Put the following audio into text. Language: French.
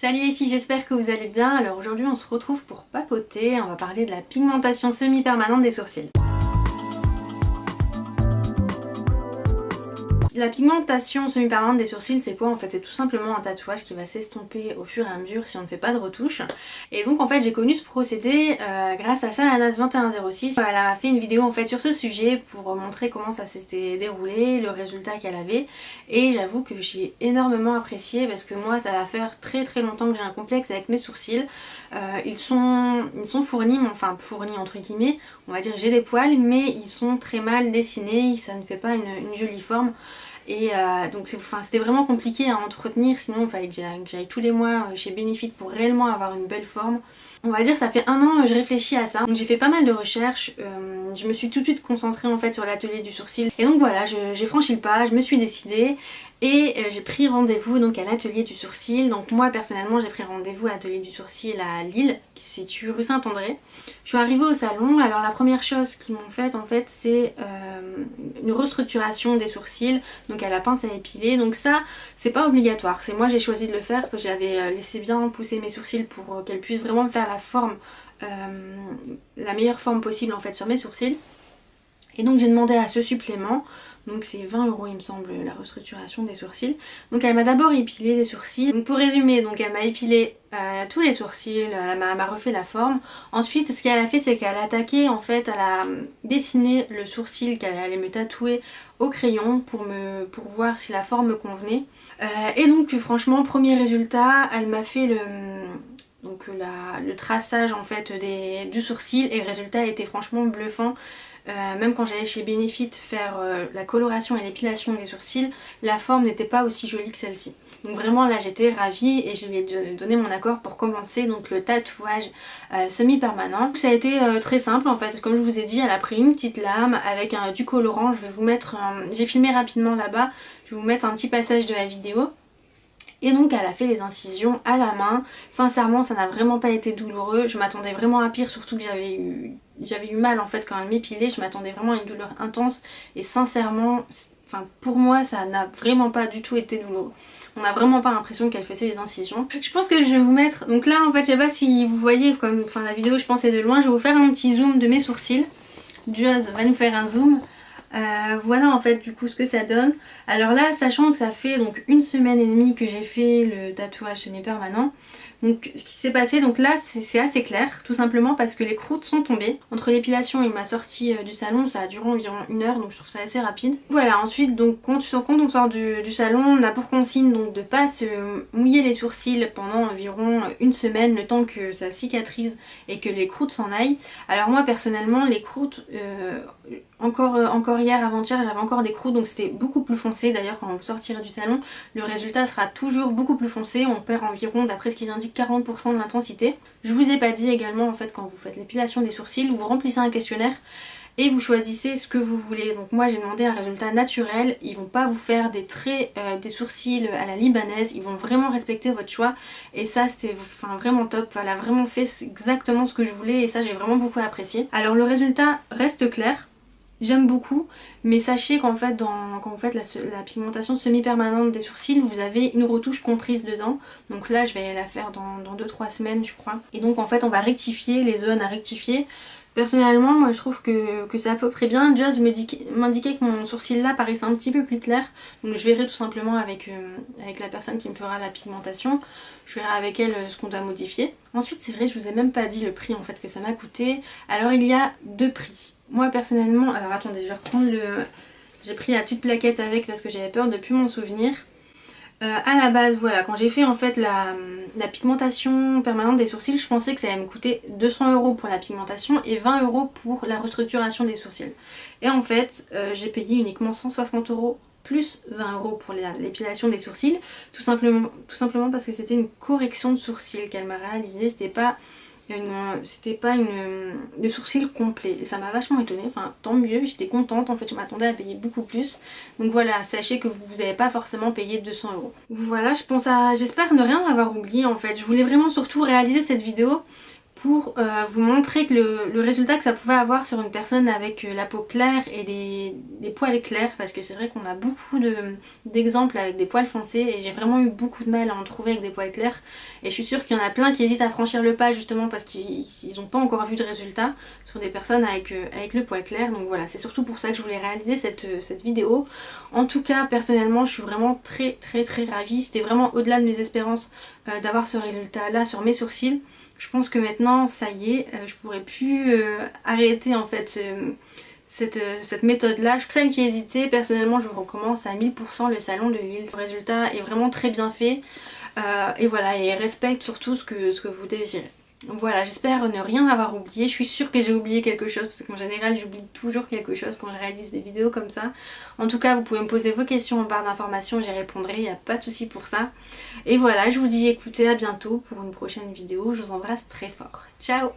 Salut les filles, j'espère que vous allez bien. Alors aujourd'hui on se retrouve pour papoter, on va parler de la pigmentation semi-permanente des sourcils. La pigmentation semi-permanente des sourcils, c'est quoi en fait? C'est tout simplement un tatouage qui va s'estomper au fur et à mesure si on ne fait pas de retouche. Et donc en fait j'ai connu ce procédé grâce à Sananas2106. Elle a fait une vidéo en fait sur ce sujet pour montrer comment ça s'était déroulé, le résultat qu'elle avait. Et j'avoue que j'ai énormément apprécié parce que moi ça va faire très longtemps que j'ai un complexe avec mes sourcils. Ils sont fournis, mais enfin fournis entre guillemets, on va dire j'ai des poils, mais ils sont très mal dessinés, ça ne fait pas une jolie forme. Et donc c'était vraiment compliqué à entretenir, sinon il fallait que j'aille tous les mois chez Benefit pour réellement avoir une belle forme. On va dire ça fait un an que je réfléchis à ça, donc j'ai fait pas mal de recherches, je me suis tout de suite concentrée en fait sur l'atelier du sourcil. Et donc voilà, j'ai franchi le pas, je me suis décidée et j'ai pris rendez-vous donc à l'atelier du sourcil. Donc moi personnellement j'ai pris rendez-vous à l'atelier du sourcil à Lille, qui se situe rue Saint-André. Je suis arrivée au salon, alors la première chose qu'ils m'ont faite en fait c'est une restructuration des sourcils, donc à la pince à épiler. Donc ça c'est pas obligatoire, c'est moi j'ai choisi de le faire parce que j'avais laissé bien pousser mes sourcils pour qu'elles puissent vraiment me faire la forme, la meilleure forme possible en fait sur mes sourcils. Et donc j'ai demandé à ce supplément, donc c'est 20 € il me semble la restructuration des sourcils. Donc elle m'a d'abord épilé les sourcils. Donc pour résumer, donc elle m'a épilé tous les sourcils, elle m'a refait la forme. Ensuite ce qu'elle a fait c'est qu'elle a attaqué en fait, elle a dessiné le sourcil qu'elle allait me tatouer au crayon pour voir si la forme me convenait. Et donc franchement premier résultat, elle m'a fait le traçage en fait du sourcil et le résultat était franchement bluffant. Même quand j'allais chez Benefit faire la coloration et l'épilation des sourcils, la forme n'était pas aussi jolie que celle-ci. Donc vraiment là j'étais ravie et je lui ai donné mon accord pour commencer donc le tatouage semi-permanent. Ça a été très simple en fait, comme je vous ai dit, elle a pris une petite lame avec du colorant. Je vais vous mettre, j'ai filmé rapidement là-bas, je vais vous mettre un petit passage de la vidéo. Et donc elle a fait les incisions à la main. Sincèrement ça n'a vraiment pas été douloureux, je m'attendais vraiment à pire, surtout que j'avais eu mal en fait quand elle m'épilait, je m'attendais vraiment à une douleur intense et sincèrement, pour moi ça n'a vraiment pas du tout été douloureux. On n'a vraiment pas l'impression qu'elle faisait des incisions. Je pense que je vais vous mettre, donc là en fait je sais pas si vous voyez, comme la vidéo je pense est de loin, je vais vous faire un petit zoom de mes sourcils. Diaz va nous faire un zoom. Voilà en fait du coup ce que ça donne. Alors là sachant que ça fait donc 1 semaine et demie que j'ai fait le tatouage semi-permanent, donc ce qui s'est passé, donc là c'est assez clair tout simplement parce que les croûtes sont tombées. Entre l'épilation et ma sortie du salon ça a duré environ 1 heure, donc je trouve ça assez rapide. Voilà, ensuite donc quand on sort du salon, on a pour consigne donc de pas se mouiller les sourcils pendant environ 1 semaine, le temps que ça cicatrise et que les croûtes s'en aillent. Alors moi personnellement les croûtes, encore hier, avant-hier, j'avais encore des croûtes, donc c'était beaucoup plus foncé. D'ailleurs quand vous sortirez du salon, le résultat sera toujours beaucoup plus foncé. On perd environ, d'après ce qu'ils indiquent, 40% de l'intensité. Je vous ai pas dit également en fait, quand vous faites l'épilation des sourcils, vous remplissez un questionnaire et vous choisissez ce que vous voulez. Donc moi j'ai demandé un résultat naturel, ils vont pas vous faire des traits, des sourcils à la libanaise, ils vont vraiment respecter votre choix et ça c'était vraiment top. Elle a vraiment fait exactement ce que je voulais et ça j'ai vraiment beaucoup apprécié. Alors le résultat reste clair, j'aime beaucoup, mais sachez qu'en fait quand vous faites la pigmentation semi-permanente des sourcils, vous avez une retouche comprise dedans. Donc là je vais la faire dans 2-3 semaines je crois. Et donc en fait on va rectifier les zones à rectifier. Personnellement moi je trouve que c'est à peu près bien. Jazz m'indiquait que mon sourcil là paraissait un petit peu plus clair. Donc je verrai tout simplement avec la personne qui me fera la pigmentation. Je verrai avec elle ce qu'on doit modifier. Ensuite c'est vrai je vous ai même pas dit le prix en fait que ça m'a coûté. Alors il y a 2 prix. Moi personnellement, alors attendez je vais reprendre j'ai pris la petite plaquette avec parce que j'avais peur de plus m'en souvenir. À la base voilà, quand j'ai fait en fait la pigmentation permanente des sourcils, je pensais que ça allait me coûter 200 € pour la pigmentation et 20 € pour la restructuration des sourcils. Et en fait j'ai payé uniquement 160 € plus 20 € pour l'épilation des sourcils, tout simplement parce que c'était une correction de sourcils qu'elle m'a réalisée, c'était pas de sourcils complet et ça m'a vachement étonnée, enfin tant mieux, j'étais contente en fait, je m'attendais à payer beaucoup plus. Donc voilà, sachez que vous n'avez pas forcément payé 200 €. Voilà, j'espère ne rien avoir oublié en fait, je voulais vraiment surtout réaliser cette vidéo pour vous montrer que le résultat que ça pouvait avoir sur une personne avec la peau claire et des poils clairs, parce que c'est vrai qu'on a beaucoup d'exemples avec des poils foncés et j'ai vraiment eu beaucoup de mal à en trouver avec des poils clairs, et je suis sûre qu'il y en a plein qui hésitent à franchir le pas justement parce qu'ils n'ont pas encore vu de résultat sur des personnes avec le poil clair. Donc voilà, c'est surtout pour ça que je voulais réaliser cette vidéo. En tout cas, personnellement, je suis vraiment très ravie. C'était vraiment au-delà de mes espérances d'avoir ce résultat là sur mes sourcils. Je pense que maintenant, ça y est, je pourrais plus arrêter en fait cette méthode là. Celle qui hésitait, personnellement je vous recommande à 1000% le salon de Lille. Le résultat est vraiment très bien fait et voilà, et respecte surtout ce que vous désirez. Voilà, j'espère ne rien avoir oublié. Je suis sûre que j'ai oublié quelque chose parce qu'en général j'oublie toujours quelque chose quand je réalise des vidéos comme ça. En tout cas, vous pouvez me poser vos questions en barre d'informations, j'y répondrai, il n'y a pas de souci pour ça. Et voilà, je vous dis écoutez, à bientôt pour une prochaine vidéo. Je vous embrasse très fort. Ciao!